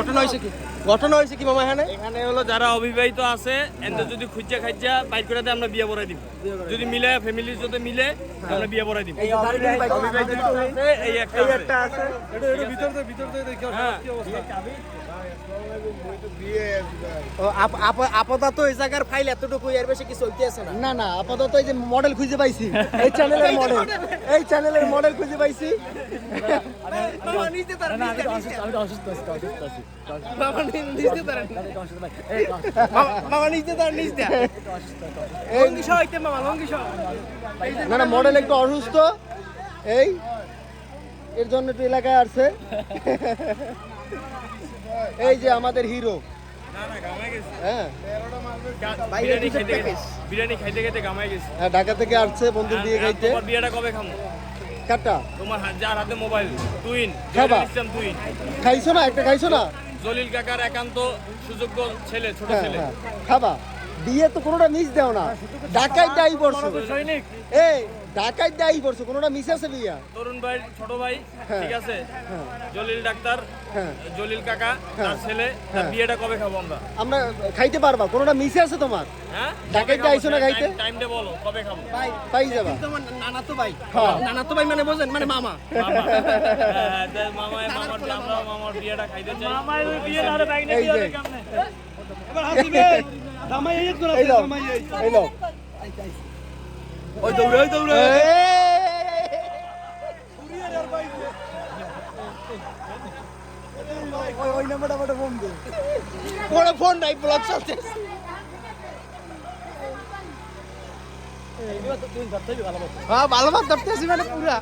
ঘটনা হয়েছে কি মামা এখানে হলো যারা অবিবাহিত আছে এনতে যদি খুঁজা খাইজা বাইর করে দেয় আমরা বিয়ে পড়াই দিব যদি মিলে ফ্যামিলির সাথে মিলে আমরা বিয়ে পড়াই দিব অবিবাহিত আছে এই একটা আছে এটা ভিতর দিয়ে দেখি কি অবস্থা আপাতত এই জায়গার ফাইল এতটুকু এর বেশি কি চলতে আছে না না আপাতত এই যে মডেল খুঁজে পাইছি এই চ্যানেলের মডেল খুঁজে পাইছি মামা নিতে তার আমি অসুস্থ আছি মামা নিতে তার মামা নিতে তার নিতে লঙ্গি সহ হইতে মামা লঙ্গি সহ না মডেল একটু অসুস্থ এই এর জন্য একটু এলাকায় আসছে এই যে আমাদের হিরো হ্যাঁ বিরিয়ানি খাইতে খাইতে গামাই গেছি হ্যাঁ ঢাকা থেকে আসছে বন্ধু দিয়ে খাইতে তোমার বিয়েটা কবে খামো কাটা তোমার যার হাতে মোবাইল টুইন খাইছো না একটা খাইছো না জলিল কাকার একান্ত সুযোগ্য ছেলে ছোট ছেলে খাবা বিয়ে তো কোনোটা মিস দেও না ঢাকায় যাই পড়ছো এই ঢাকায় যাই পড়ছো কোনোটা মিস আছে বিয়া তরুণ ভাই ছোট ভাই ঠিক আছে জলিল ডাক্তার জলিল কাকা তার ছেলে তার বিয়েটা কবে খাবো আমরা খাইতে পারবা কোনোটা মিস আছে তোমার হ্যাঁ ঢাকায় যাইছো না খাইতে টাইমটা বলো কবে খাবো পাই যাবা তোমার নানা তো ভাই মানে বোঝেন মানে মামা মামার বিয়েটা খাইতে চাই মামার বিয়ে আর বাইক নিয়ে বিয়ে কেমনে এবার হাসিবে জামাই এই করে জামাই এই লো ওই দৌড়ে ওই নাম্বারটা আমাকে ফোন দে বড় ফোন নাই ব্লক চলছে হ্যাঁ ভালো ভালো ধরতেছি মানে পুরা